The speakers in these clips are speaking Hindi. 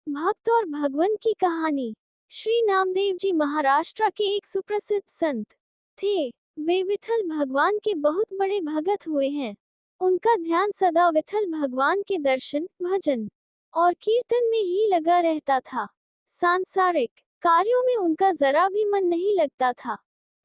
भक्त और भगवान की कहानी। श्री नामदेव जी महाराष्ट्र के एक सुप्रसिद्ध संत थे। वे विठल भगवान के बहुत बड़े भगत हुए हैं। उनका ध्यान सदा विठल भगवान के दर्शन, भजन और कीर्तन में ही लगा रहता था। सांसारिक कार्यों में उनका जरा भी मन नहीं लगता था।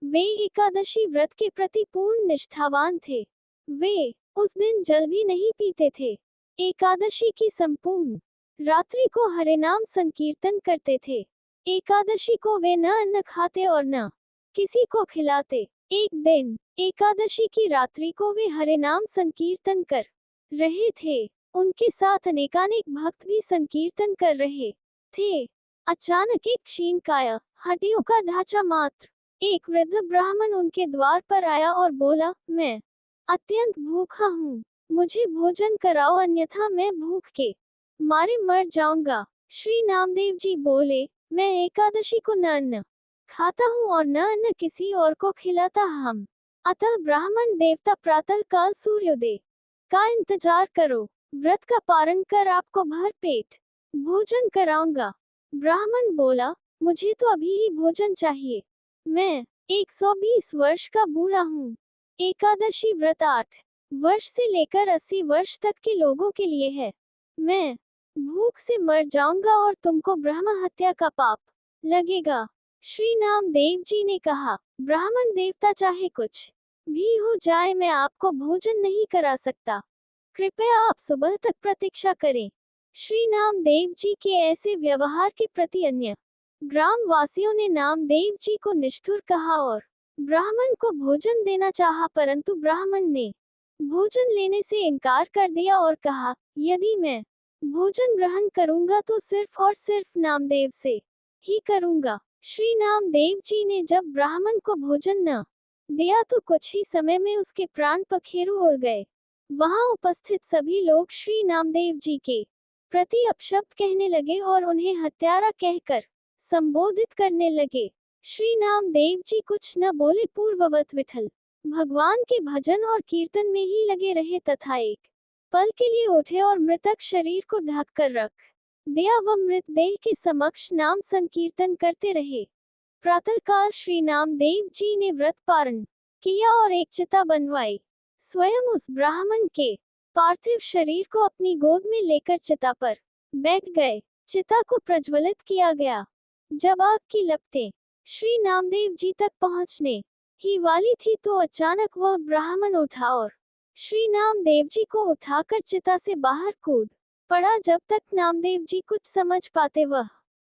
वे एकादशी व्रत के प्रति पूर्ण निष्ठावान थे। वे उस दिन जल भी नहीं पीते थे। एकादशी की संपूर्ण रात्रि को हरे नाम संकीर्तन करते थे। एकादशी को वे न अन्न खाते और न किसी को खिलाते। एक दिन एकादशी की रात्रि को वे हरे नाम संकीर्तन कर रहे थे। उनके साथ अनेकानेक भक्त भी संकीर्तन कर रहे थे। अचानक एक क्षीणकाय, हड्डियों का ढांचा मात्र एक वृद्ध ब्राह्मण उनके द्वार पर आया और बोला, मैं अत्यंत भूखा हूँ, मुझे भोजन कराओ, अन्यथा मैं भूख के मारे मर जाऊंगा। श्री नामदेव जी बोले, मैं एकादशी को न अन्न खाता हूँ और न अन्न किसी और को खिलाता हम। अतः ब्राह्मण देवता प्रातः काल सूर्योदय का इंतजार करो, व्रत का पारण कर आपको भर पेट भोजन कराऊंगा। ब्राह्मण बोला, मुझे तो अभी ही भोजन चाहिए, मैं 120 वर्ष का बूढ़ा हूँ। एकादशी व्रत 8 वर्ष से लेकर 80 वर्ष तक के लोगों के लिए है। मैं भूख से मर जाऊंगा और तुमको ब्रह्म हत्या का पाप लगेगा। श्री नामदेव जी ने कहा, ब्राह्मण देवता चाहे कुछ भी हो जाए, मैं आपको भोजन नहीं करा सकता, कृपया आप सुबह तक प्रतीक्षा करें। श्री नामदेव जी के ऐसे व्यवहार के प्रति अन्य ग्राम वासियों ने नामदेव जी को निष्ठुर कहा और ब्राह्मण को भोजन देना चाहा, परंतु ब्राह्मण ने भोजन लेने से इनकार कर दिया और कहा, यदि मैं भोजन ग्रहण करूंगा तो सिर्फ और सिर्फ नामदेव से ही करूंगा। श्री नामदेव जी ने जब ब्राह्मण को भोजन न दिया तो कुछ ही समय में उसके प्राण पखेरु उड़ गए। वहां उपस्थित सभी लोग श्री नामदेव जी के प्रति अपशब्द कहने लगे और उन्हें हत्यारा कहकर संबोधित करने लगे। श्री नामदेव जी कुछ न बोले, पूर्ववत विठल भगवान के भजन और कीर्तन में ही लगे रहे तथा एक पल के लिए उठे और मृतक शरीर को ढक कर रख दिया व मृतदेह के समक्ष नाम संकीर्तन करते रहे। प्रातःकाल श्री नामदेव जी ने व्रत पारण किया और एक चिता बनवाई। स्वयं उस ब्राह्मण के पार्थिव शरीर को अपनी गोद में लेकर चिता पर बैठ गए। चिता को प्रज्वलित किया गया। जब आग की लपटें श्री नामदेव जी तक पहुंचने ही वाली थी तो अचानक वह ब्राह्मण उठा और श्री नामदेव जी को उठाकर चिता से बाहर कूद पड़ा। जब तक नामदेव जी कुछ समझ पाते वह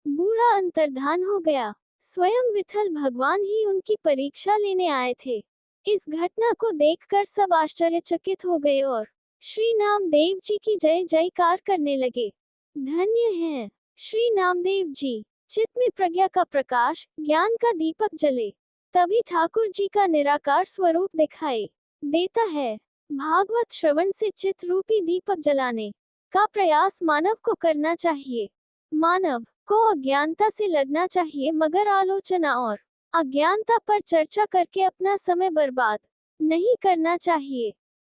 बूढ़ा अंतर्धान हो गया। स्वयं विठल भगवान ही उनकी परीक्षा लेने आए थे। इस घटना को देखकर सब आश्चर्यचकित हो गए और श्री नामदेव जी की जय जयकार करने लगे। धन्य हैं श्री नामदेव जी। चित्त में प्रज्ञा का प्रकाश, ज्ञान का दीपक जले, तभी ठाकुर जी का निराकार स्वरूप दिखाई देता है। भागवत श्रवण से चित्त रूपी दीपक जलाने का प्रयास मानव को करना चाहिए। मानव को अज्ञानता से लड़ना चाहिए, मगर आलोचना और अज्ञानता पर चर्चा करके अपना समय बर्बाद नहीं करना चाहिए।